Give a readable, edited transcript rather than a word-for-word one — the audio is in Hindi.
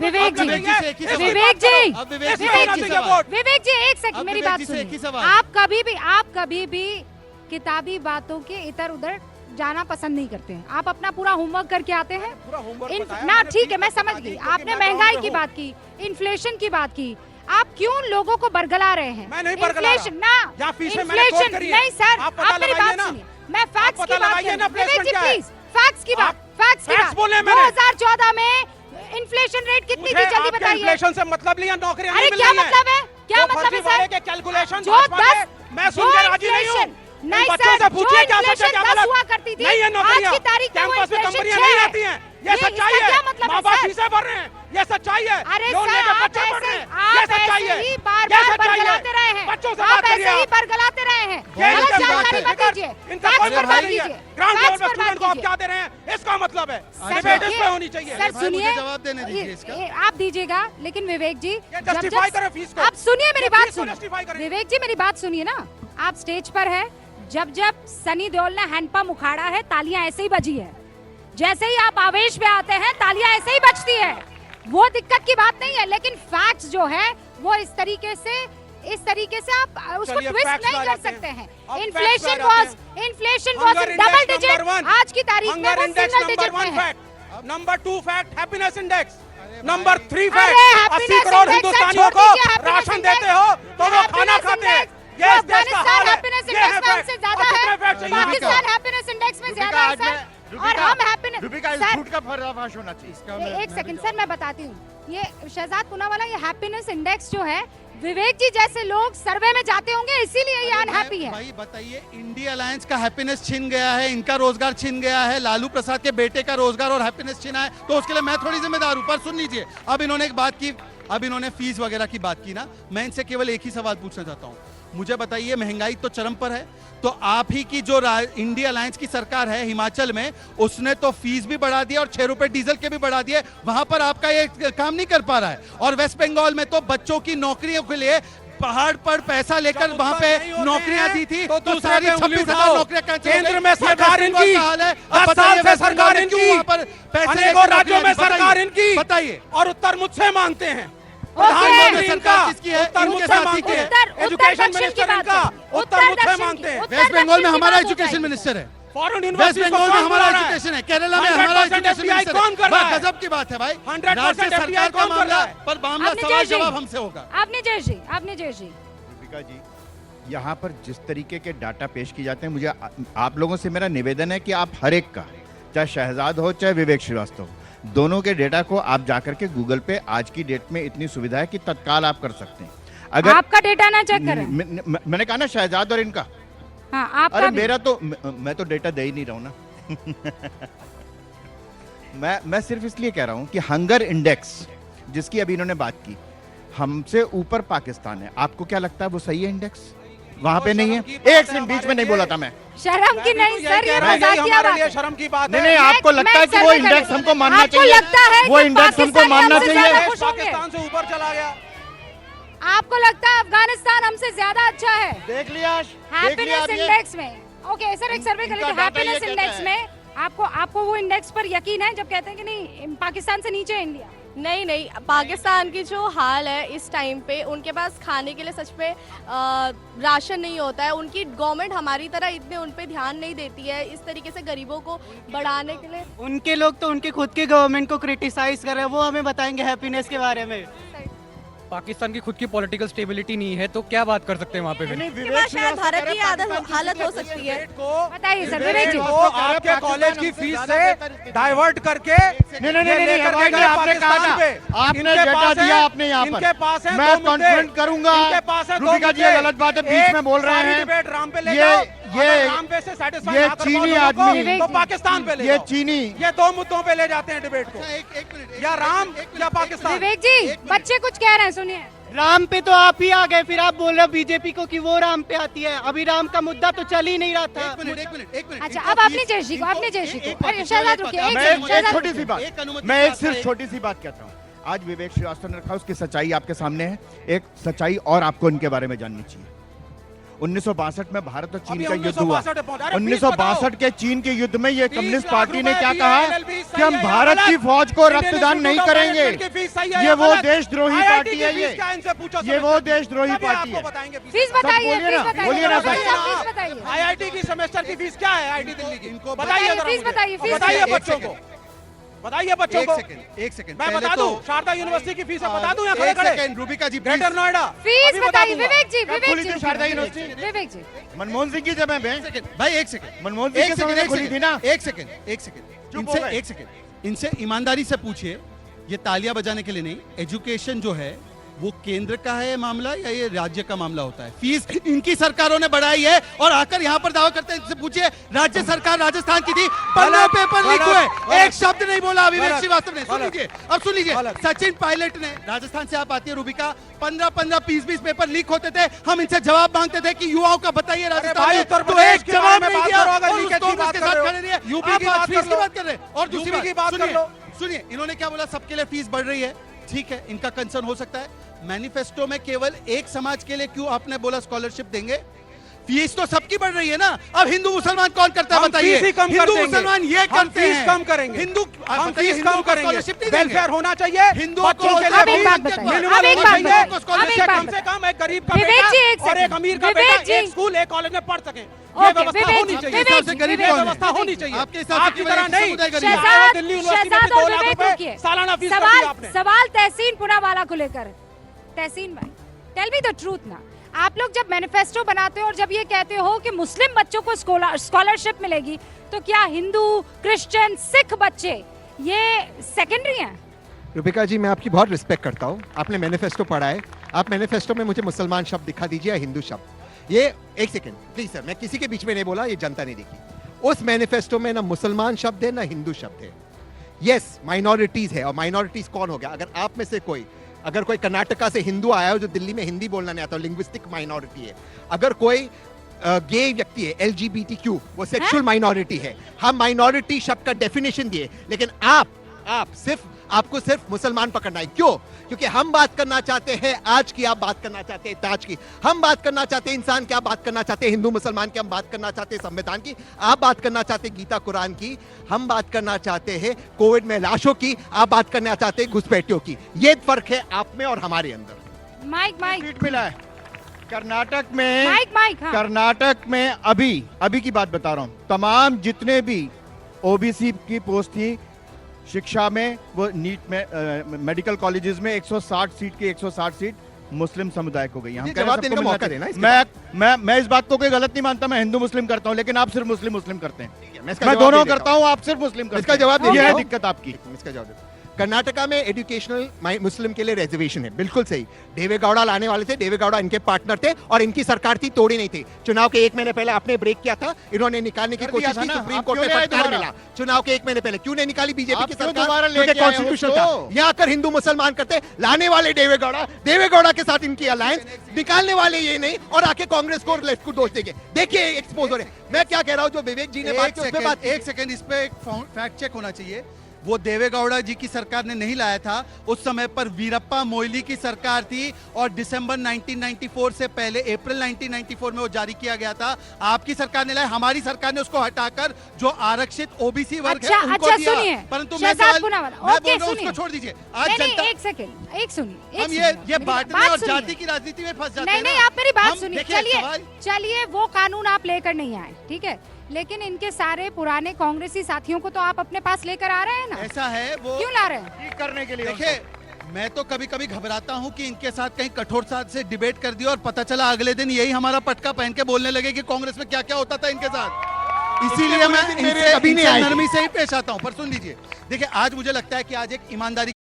विवेक जी, विवेक जी एक सेकंड मेरी बात सुनिए। आप कभी भी किताबी बातों के इधर उधर जाना पसंद नहीं करते हैं। आप अपना पूरा होमवर्क करके आते हैं ना। ठीक है, मैं समझ गई। आपने महंगाई की बात की, इन्फ्लेशन की बात की, आप क्यों लोगों को बरगला रहे हैं? मैं नहीं बरगला रहा। ना इन्फ्लेशन नहीं सर, आप मेरी बात सुनिए। मैं फैक्ट्स की बात कर रही हूं। विवेक जी प्लीज फैक्ट्स की बात 2014 में इन्फ्लेशन रेट कितनी थी जल्दी बताइए। इन्फ्लेशन से मतलब लिया नौकरियां अरे क्या मतलब है, क्या मतलब है सर? के कैलकुलेशन जो 10 मैं सुनकर राजी नहीं हूं। नहीं बच्चों सर, से पूछिए क्या सच है क्या गलत हुआ करती थी, नहीं है नौकरियां। आज की तारीख में कैंपस में कंपनियां नहीं आती हैं, ये सच्चाई है। माँ बाप फीसें भर रहे हैं, ये सच्चाई है। अरे लोन लेकर बच्चे पढ़ रहे हैं, ये सच्चाई है। ही बार-बार बरगलाते रहे हैं, बच्चों से आप बात करिए। ऐसे ही बरगलाते रहे हैं। गलत जानकारी मत दीजिए, इनका कोई पता नहीं है। ग्राउंड लेवल पे स्टूडेंट को आप क्या दे रहे हैं, इसका मतलब है डिबेट इस पे होनी चाहिए। सर सुनिए, जवाब देने दीजिए इसका। आप दीजिएगा, लेकिन विवेक जी जस्टिफाई करें फीस को। आप सुनिए मेरी बात जस्टिफाई सुनिए, करें। विवेक जी मेरी बात सुनिए ना। आप स्टेज पर है, जब सनी देओल ने हैंडपंप उखाड़ा है, तालियां ऐसे ही बजी है। जैसे ही आप आवेश में आते हैं, तालियां ऐसे ही बजती है। वो दिक्कत की बात नहीं है, लेकिन फैक्ट्स जो है वो इस तरीके से आप उसको ट्विस्ट नहीं कर सकते हैं। इन्फ्लेशन वाज डबल डिजिट, आज की तारीख में वो सिंगल डिजिट में है। Number 2 fact happiness index. Number 3 fact 80 crore हिंदुस्तानियों को राशन देते हो तो वो खाना खाते हैं। ये इस देश का हाल है। हैप्पीनेस इंडेक्स में हमसे ज्यादा है, पाकिस्तान हैप्पीनेस इंडेक्स में ज्यादा है सर, और हम हैप्पीनेस। झूठ का पर्दाफाश होना चाहिए। एक सेकंड सर, मैं बताती हूँ। ये शहजाद पूनावाला, ये हैप्पीनेस इंडेक्स जो है, विवेक जी जैसे लोग सर्वे में जाते होंगे, इसीलिए ये अनहैप्पी है। भाई बताइए, इंडिया अलायंस का हैप्पीनेस छिन गया है, इनका रोजगार छिन गया है, लालू प्रसाद के बेटे का रोजगार और हैप्पीनेस छिना है, तो उसके लिए मैं थोड़ी जिम्मेदार हूं। पर सुन लीजिए, अब इन्होंने एक बात की, अब इन्होंने फीस वगैरह की बात की ना, मैं इनसे केवल एक ही सवाल पूछना चाहता हूँ। मुझे बताइए, महंगाई तो चरम पर है, तो आप ही की जो इंडिया अलायंस की सरकार है हिमाचल में, उसने तो फीस भी बढ़ा दिया और 6 रुपए डीजल के भी बढ़ा दिए। वहां पर आपका ये काम नहीं कर पा रहा है। और वेस्ट बंगाल में तो बच्चों की नौकरियों के लिए पहाड़ पर पैसा लेकर वहां पे नौकरियां दी थी, तो सारी 26,000 नौकरियां केंद्र में सरकार इनकी, 10 साल से सरकार इनकी, अनेकों राज्यों में सरकार इनकी, बताइए। और उत्तर मुझसे मांगते हैं। प्रधानमंत्री इनका, उत्तर मुझसे मांगते हैं। एजुकेशन मिनिस्टर इनका, उत्तर मुझसे मांगते हैं। वेस्ट बंगाल में हमारा एजुकेशन मिनिस्टर है, वेस्ट बंगाल में हमारा एजुकेशन है, केरला में हमारा एजुकेशन मिनिस्टर है। गजब की बात है भाई, राज्य सरकार का मामला, पर मामला सवाल जवाब हमसे होगा। आपने जय श्री दीपिका जी, यहाँ पर जिस तरीके के डाटा पेश किए जाते हैं, मुझे आप लोगों से मेरा निवेदन है कि आप हर एक का, चाहे शहजाद हो चाहे विवेक श्रीवास्तव, दोनों के डेटा को आप जाकर के गूगल पे, आज की डेट में इतनी सुविधा है कि तत्काल आप कर सकते हैं। अगर आपका डेटा ना चेक करें, मैंने कहा ना शहजाद और इनका, हाँ, आपका अरे भी। मेरा तो, मैं तो डेटा दे ही नहीं रहा हूं ना मैं सिर्फ इसलिए कह रहा हूं कि हंगर इंडेक्स जिसकी अभी इन्होंने बात की, हमसे ऊपर पाकिस्तान है। आपको क्या लगता है वो सही है इंडेक्स? वहां पे नहीं है। एक सेकंड, बीच में नहीं बोला था मैं। शर्म की नहीं सर, ये मजाकिया बात है। शर्म की बात नहीं, आपको लगता है कि वो इंडेक्स हमको मानना चाहिए? वो इंडेक्स हमको मानना चाहिए? पाकिस्तान से ऊपर चला गया। आपको लगता है अफगानिस्तान हमसे ज्यादा अच्छा है? देख लिया हैप्पीनेस इंडेक्स में। ओके सर, एक सर्वे कर लीजिए हैप्पीनेस इंडेक्स में। आपको वो इंडेक्स पर यकीन है जब कहते हैं कि नहीं पाकिस्तान से नीचे है इंडिया? नहीं, पाकिस्तान की जो हाल है इस टाइम पे, उनके पास खाने के लिए सच पे राशन नहीं होता है। उनकी गवर्नमेंट हमारी तरह इतने उन पे ध्यान नहीं देती है इस तरीके से गरीबों को बढ़ाने के लिए। उनके लोग तो उनके खुद के गवर्नमेंट को क्रिटिसाइज कर रहे हैं, वो हमें बताएंगे हैप्पीनेस के बारे में। पाकिस्तान की खुद की पॉलिटिकल स्टेबिलिटी नहीं है, तो क्या बात कर सकते हैं वहाँ पे फिर? शायद भारत की हालत हो सकती है। बताइए सर, विवेक जी। आपके कॉलेज की फीस से डाइवर्ट करके नहीं, आपने कहा ना, आपने डेटा दिया आपने यहाँ पर, इनके पास है, मैं कॉन्फ्रेंट करूंगा। रूबिका जी गलत बात है, बीच में बोल रहे हैं। ये चीनी आदमी तो पाकिस्तान पे ले, ये चीनी, ये 2 मुद्दों पे ले जाते हैं डिबेट को, या राम या पाकिस्तान। विवेक जी, बच्चे कुछ कह रहे हैं, सुनिए। राम पे तो आप ही आ गए, फिर आप बोल रहे हो बीजेपी को कि वो राम पे आती है। अभी राम का मुद्दा तो चल ही नहीं रहा था। एक मिनट। अच्छा, अब आपने जयश्री को, अरे शहजाद रुकिए, एक छोटी सी बात, मैं एक सिर्फ छोटी सी बात कहता हूँ। आज विवेक श्रीवास्तव ने रखा, उसकी सच्चाई आपके सामने है। एक सच्चाई और आपको इनके बारे में जाननी चाहिए। 1962 में भारत और चीन अभी का युद्ध हुआ 1962 पहुंचा। अरे 1962 के चीन के युद्ध में ये 20 कम्युनिस्ट लाख पार्टी ने रुपए क्या की कहा LLB कि हम सही है या भारत की गलत? फौज को इंडियन रक्तदान नहीं इंस्टीट्यूट ऑफ करेंगे। मैनेजमेंट की फीस सही है ये या वो गलत? देशद्रोही IIT पार्टी की है फीस ये। क्या है? इनसे पूछो ये वो सेमेस्टर की। देशद्रोही तभी पार्टी आपको है। बताएंगे फीस सब बताइए, बोलिए ना, फीस बताइए, बोलिए ना, बताइए, बताइए फीस ना। बताइए। आईआईटी की सेमेस्टर की फीस क्या है आईआईटी दिल्ली की? इनको बताइए जरा फीस मुझे। बताइए, फीस बताइए बताइए। बच्चों को, बताइए बच्चों को। एक सेकंड मैं पहले बता तो दूं शारदा यूनिवर्सिटी की फीस बता दूं या खड़े एक खड़े? सेकंड रूबिका जी ग्रेटर नोएडा फीस अभी बता बताइए दूंगा। विवेक जी, कब विवेक खुली जी, थी शारदा यूनिवर्सिटी? विवेक जी। मनमोहन सिंह की समय में भाई एक सेकंड मनमोहन सिंह के समय में खुली थी ना। एक सेकंड चुप इनसे हो गए। एक सेकंड इनसे ईमानदारी से पूछिए, ये तालियां बजाने के लिए नहीं, एजुकेशन जो है वो केंद्र का है मामला या ये राज्य का मामला होता है? फीस इनकी सरकारों ने बढ़ाई है और आकर यहाँ पर दावा करते हैं। इनसे पूछिए, राज्य सरकार राजस्थान की थी, 15 गलत, पेपर लीक गलत, हुए, गलत। एक शब्द नहीं बोला विवेक गलत, श्रीवास्तव ने। सुन गलत, लीजिए, अब सुन लीजिए, गलत। सचिन पायलट ने, राजस्थान से आप आती है रूबिका, 15-15, 20-20 पेपर लीक होते थे, हम इनसे जवाब मांगते थे कि युवाओं का बताइए राजस्थान भाई, में, उत्तर तो प्रदेश एक के जवाब बारे में नहीं बात दिया करो, अगर और उस लीकेज की कांग्रेस बात के कर साथ रहे हो। खड़े रहिए। यूपी आप की बात आज फीस कर की लो। बात कर रहे हैं और दूसरी यूपी की बात बात कर लो। सुनिए, इन्होंने क्या बोला, सबके लिए फीस बढ़ रही है, ठीक है, इनका कंसर्न हो सकता है। मैनिफेस्टो में केवल एक समाज के लिए क्यों आपने बोला स्कॉलरशिप देंगे? फीस तो सबकी बढ़ रही है ना। अब हिंदू मुसलमान कौन करता है हम बताइए? फीस ही कम कर हिंदू देंगे। मुसलमान ये हम करते फीस हैं, कम करेंगे। हिंदू हम बताइए, फीस हिंदुओं कम को करेंगे। स्कॉलरशिप नहीं देंगे। वेलफेयर होना चाहिए हिंदुओं बच्चों को के अब लिए एक फीस बात बताइए, मिनिमम अब एक होना बात चाहिए। बताइए, अब एक जिससे बात कम से कम एक गरीब का विवेक जी, एक बेटा और एक सेकंड। अमीर का विवेक बेटा जी। एक स्कूल एक कॉलेज में पढ़ सके। ये ओके, व्यवस्था विवेक होनी जी, चाहिए। विवेक जी, गरीब ये कौन है? व्यवस्था होनी चाहिए। आपके हिसाब से आपकी केवल तरह एक नहीं। समुदाय गरीब है। शहजाद दिल्ली यूनिवर्सिटी में शहजाद 2 और लाख विवेक रुपए रुकिए। सालाना फीस कर दी आपने। सवाल तहसीन पुनावाला को लेकर। तहसीन भाई, टेल मी द ट्रूथ ना, आप लोग जब मैनिफेस्टो बनाते हो और जब ये कहते हो कि मुस्लिम बच्चों को स्कॉलरशिप मिलेगी, तो क्या हिंदू, क्रिश्चियन, सिख बच्चे ये सेकेंडरी हैं? रूबिका जी, मैं आपकी बहुत रिस्पेक्ट करता हूँ, आपने मैनिफेस्टो पढ़ा है, आप मैनिफेस्टो में मुझे मुसलमान शब्द दिखा दीजिए या हिंदू शब्द। ये एक सेकेंड प्लीज सर, मैं किसी के बीच में नहीं बोला, ये जनता ने देखी। उस मैनिफेस्टो में ना मुसलमान शब्द है ना हिंदू शब्द है। यस, माइनॉरिटीज है, और माइनॉरिटीज कौन हो गया? अगर आप में से कोई, अगर कोई कर्नाटका से हिंदू आया हो जो दिल्ली में हिंदी बोलना नहीं आता, लिंग्विस्टिक माइनॉरिटी है। अगर कोई गे व्यक्ति है, LGBTQ, वो सेक्सुअल माइनॉरिटी है। हम माइनॉरिटी शब्द का डेफिनेशन दिए, लेकिन आपको सिर्फ मुसलमान पकड़ना है। क्यों? क्योंकि हम बात करना चाहते हैं आज की, आप बात करना चाहते हैं ताज की, हम बात करना चाहते हैं इंसान की, आप बात करना चाहते हैं हिंदू मुसलमान की, हम बात करना चाहते हैं संविधान की, आप बात करना चाहते हैं गीता कुरान की, हम बात करना चाहते हैं कोविड में लाशों की, आप बात करना चाहते हैं घुसपैठियों की। ये फर्क है आप में और हमारे अंदर। माइक माइक सीट मिला है कर्नाटक में। माइक माइक, हाँ। कर्नाटक में अभी की बात बता रहा हूं, तमाम जितने भी ओबीसी की पोस्ट थी शिक्षा में, वो नीट में मेडिकल कॉलेजेस में 160 सीट की 160 सीट मुस्लिम समुदाय को गई। हम ये कह रहे हैं जवाब सबको देने का मिलना मौका चाहिए। देना इसके मैं इस बात को कोई गलत नहीं मानता, मैं हिंदू मुस्लिम करता हूं, लेकिन आप सिर्फ मुस्लिम करते हैं। मैं इसका मैं जवाब दोनों दे देता करता हूं, आप सिर्फ मुस्लिम करते इसका हैं। जवाब दे ये देता है हूं। दिक्कत आपकी। इसका जवाब देता हूं। कर्नाटका में एजुकेशनल मुस्लिम के लिए रिजर्वेशन है, बिल्कुल सही। देवेगौड़ा लाने वाले थे, देवेगौड़ा इनके पार्टनर थे और इनकी सरकार थी, तोड़ी नहीं थी। चुनाव के 1 महीने पहले आपने ब्रेक किया था, इन्होंने निकालने की कर दिया कोशिश था की, ना, सुप्रीम आप कोर्ट क्यों में ले आए फटकार दोबारा? मिला। चुनाव के 1 महीने पहले क्यों नहीं निकाली बीजेपी आप की क्यों सरकार? दोबारा लेके क्योंकि आए कॉन्स्टिट्यूशन था। उसको? यहाँ आकर हिंदू मुसलमान करते, लाने वाले देवेगौड़ा के साथ इनकी अलायंस, निकालने वाले ये नहीं, और आके कांग्रेस को और लेफ्ट को दोष देंगे। देखिए एक्सपोज हो रहे। मैं क्या कह रहा हूँ, जो विवेक जी ने बात की उसमें बात एक सेकंड, इस पे एक फैक्ट चेक होना चाहिए। वो देवेगौड़ा जी की सरकार ने नहीं लाया था, उस समय पर वीरप्पा मोइली की सरकार थी और दिसंबर 1994 से पहले अप्रैल 1994 में वो जारी किया गया था। आपकी सरकार ने लाया, हमारी सरकार ने उसको हटाकर जो आरक्षित ओबीसी वर्ग है उनको दिया। सुनिए, परंतु शहजाद पुनावाला, मैं ओके, बोल रहा हूं, सुनिए। उसको छोड़ दीजिए। आज नहीं, जनता, एक सेकंड, एक सुनिए, हम ये बांटने और जाति की राजनीति में फंस जाते हैं नहीं, ना। आप मेरी बात हम सुनिए। देखिए, चलिए वो कानून आप लेकर नहीं आए, ठीक है, लेकिन इनके सारे पुराने कांग्रेसी साथियों को तो आप अपने पास लेकर आ रहे हैं ना। ऐसा है, वो क्यों ला रहे हैं? ठीक करने के लिए देखिए, मैं तो कभी कभी घबराता हूं कि इनके साथ कहीं कठोरता से डिबेट कर दिया और पता चला अगले दिन यही हमारा पटका पहन के बोलने लगे कि कांग्रेस में क्या क्या होता था इनके साथ। इसीलिए मैं इनसे कभी नहीं आएगी। नरमी से ही पेश आता हूं। पर सुन लीजिए, देखिए, आज मुझे लगता है कि आज एक ईमानदारी